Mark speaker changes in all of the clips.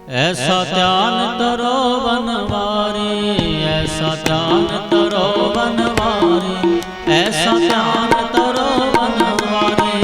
Speaker 1: ऐसा ध्यान तरो बनवारी, ऐसा ध्यान तरो बनवारी, ऐसा ध्यान तरो बनवारी।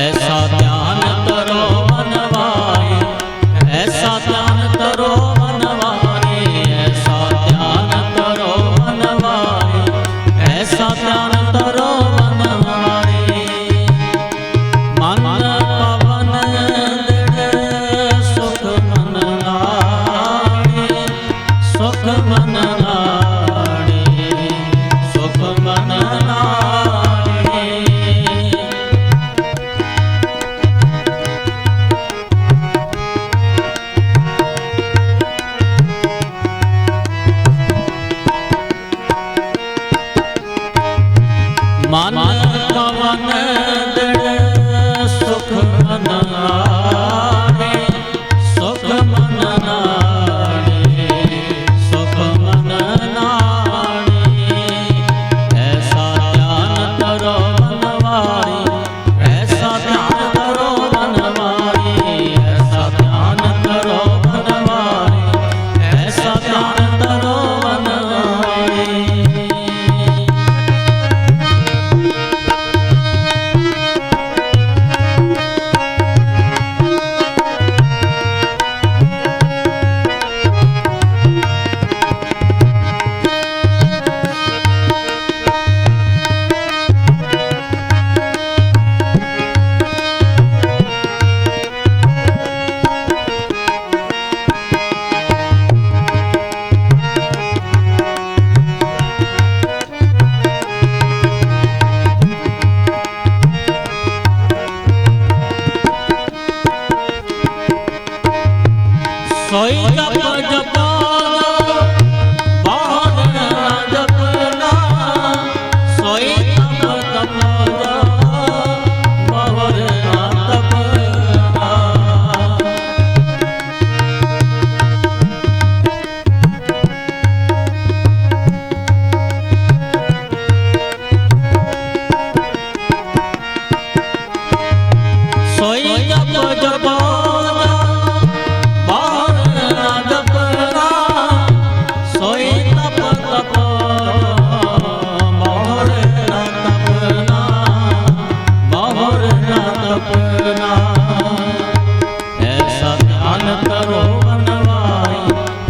Speaker 1: ऐसा ध्यान तरो बनवारी, ऐसा ध्यान तरो बनवारी, ऐसा ध्यान तरो बनवारी, ऐसा ध्यान तरो बनवारी। मन पवन दृढ़ सुख मन लाड़ी, सुख मन लाड़ी, सुख मन लाड़ी। मन पवन दृढ़ सुख मन लाड़ी, सुख मन लाड़ी, सुख मन लाड़ी। ऐसा ध्यान तरो बनवारी, ऐसा ध्यान तरो बनवारी, ऐसा ध्यान तरो बनवारी, ऐसा ध्यान तरो बनवारी। सोई जप जपो बाहर ना जपना, सोई तप तपो बाहर ना तपना। सोई जप जपो ऐसा ध्यान तरो बनवारी,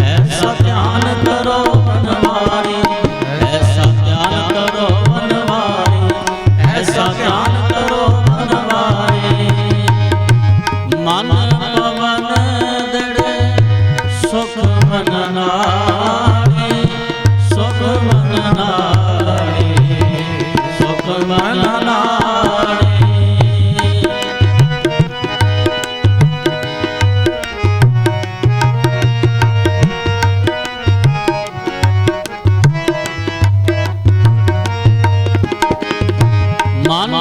Speaker 1: ऐसा ध्यान तरो बनवारी, ऐसा ध्यान तरो बनवारी, ऐसा ध्यान तरो बनवारी। मन पवन दृढ़ सुख मन लाड़ी, सुख मन लाड़ी, सुख मन लाड़ी। मन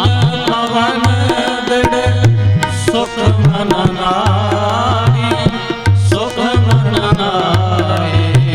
Speaker 1: पवन दृढ़ सुख मन लाड़ी, सुख मन लाड़ी,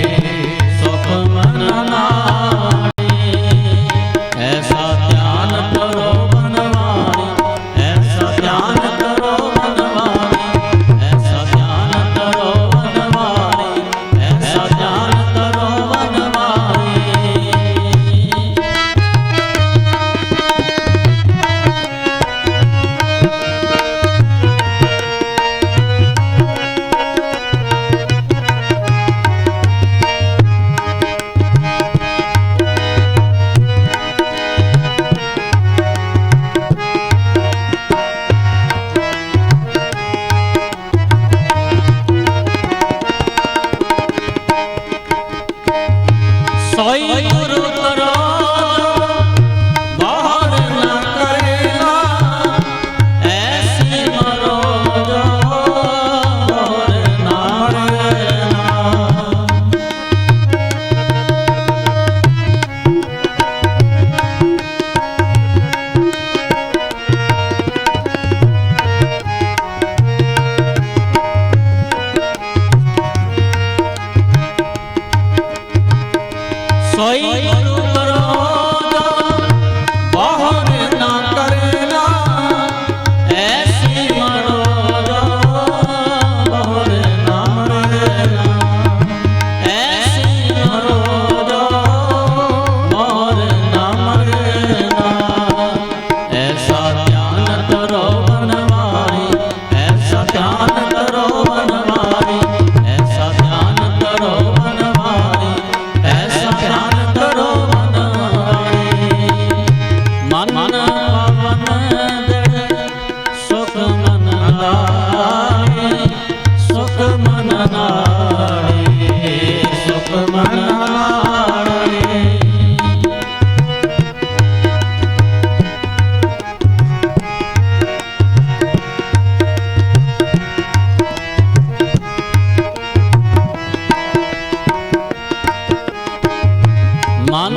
Speaker 1: मन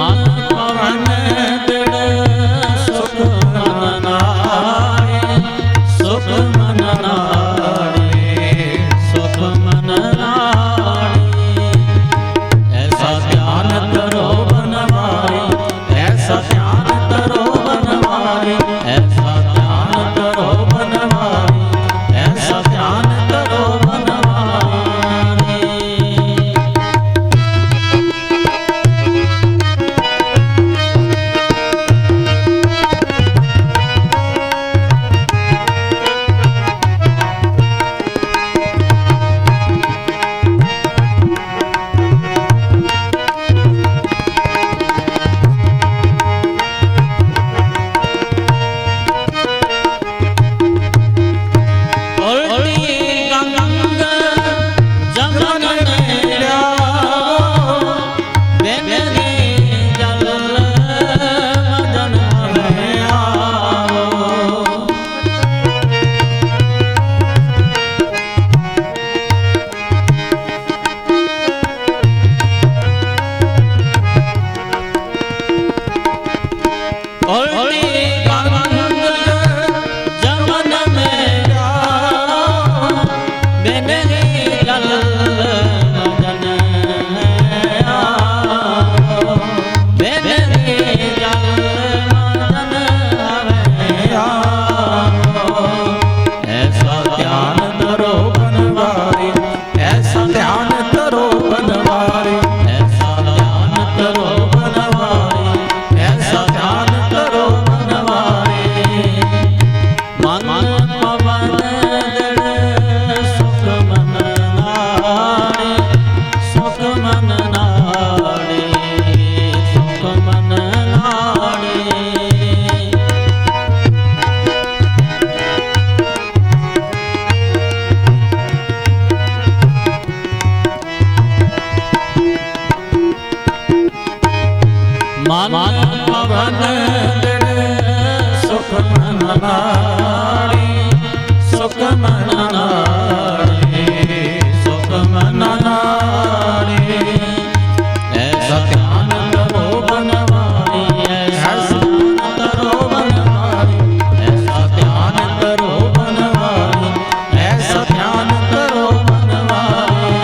Speaker 1: पवन दृढ़ सुख मन नाड़े सुख मन नाड़े सुख मन नाड़े ऐसा ध्यान करो बनवारी ऐसा ध्यान करो बनवारी ऐसा ध्यान करो बनवारी ऐसा ध्यान करो बनवारी। मन पवन दृढ़ सुख मन नाड़े सुख मन नाड़े सुख मन नाड़े ऐसा ध्यान करो बनवारी ऐसा ध्यान करो बनवारी ऐसा ध्यान करो बनवारी ऐसा ध्यान करो बनवारी।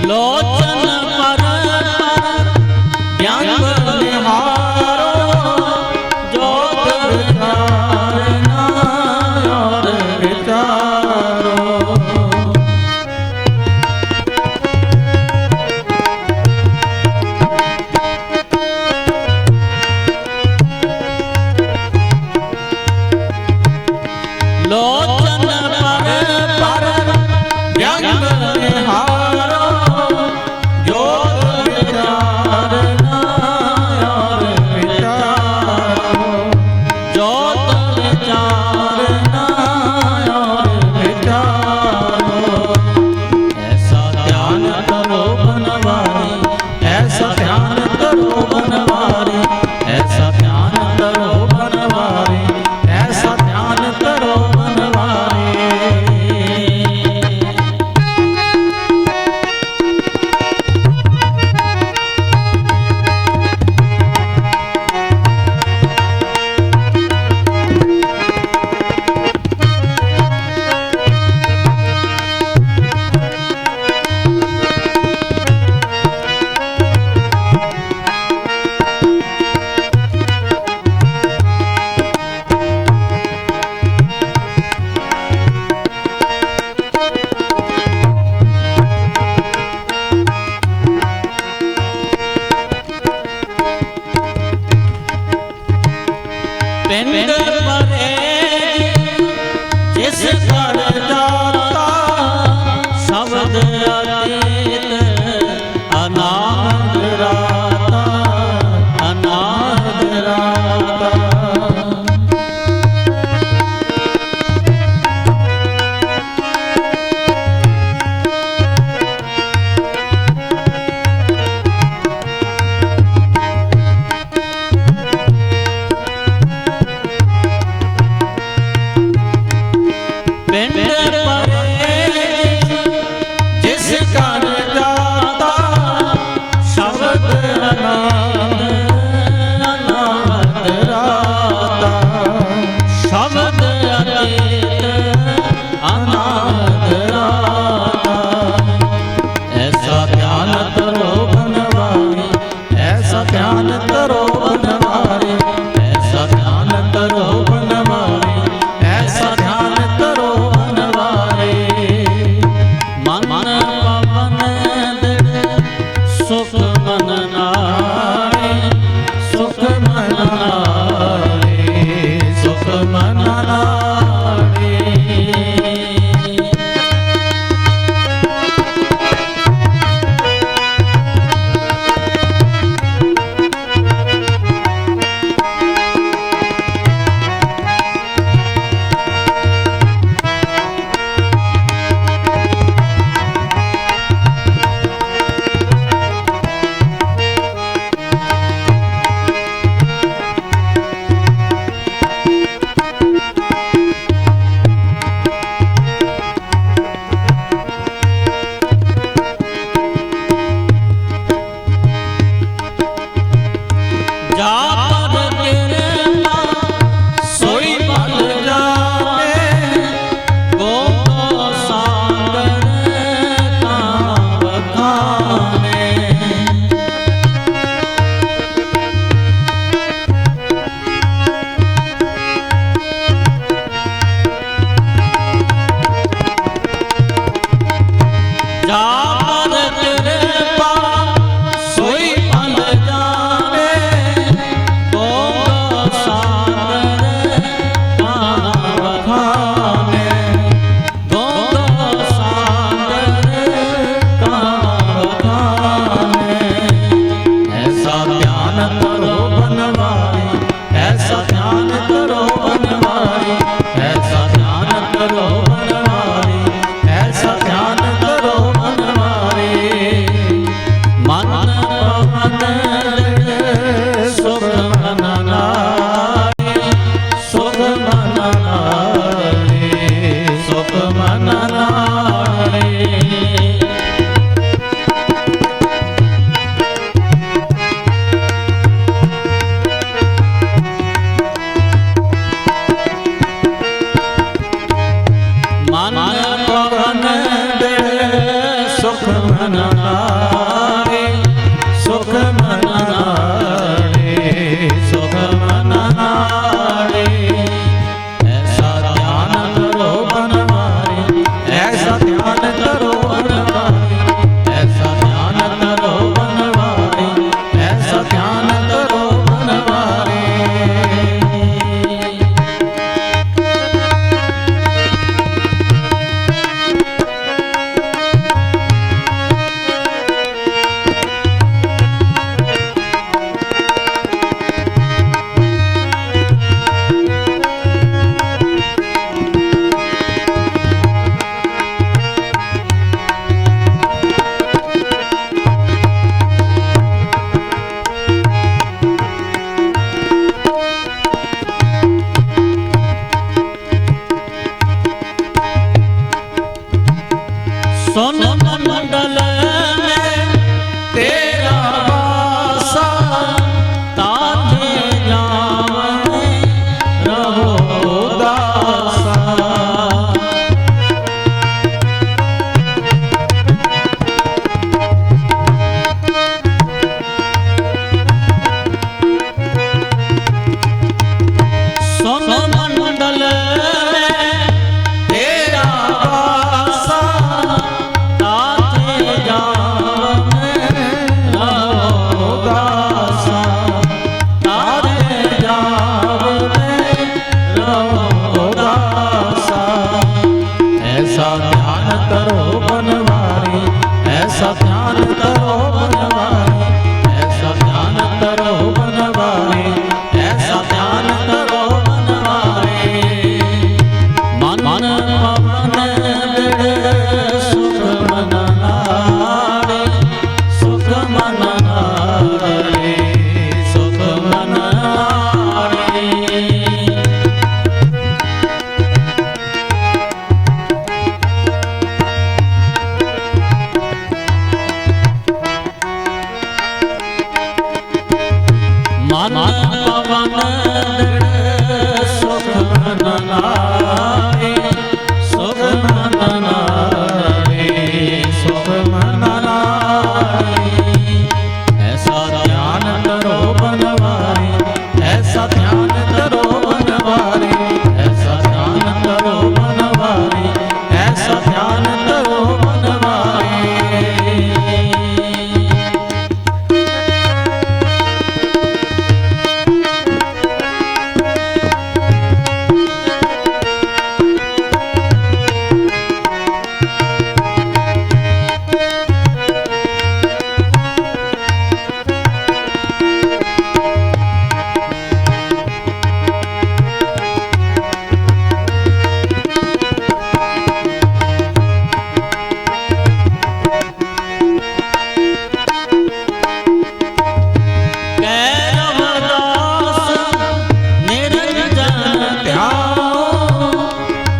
Speaker 1: लोचन पर व्यंग निहारो जोत विचारना और विचारो लोचन पर व्यंग निहारो पिंड परे जिस घर जाता शब्द अतीत अना राता अनाथ राता। मन दृढ़ सुख मन नाए, सुख मन नाए, सुख मन नाए। ऐसा ध्यान करो बनवारे, ऐसा ध्यान करो बनवारे, ऐसा ध्यान करो बनवारे, ऐसा ध्यान करो बनवारे।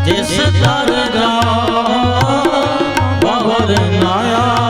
Speaker 1: जिस दर जाओ बहुर नाया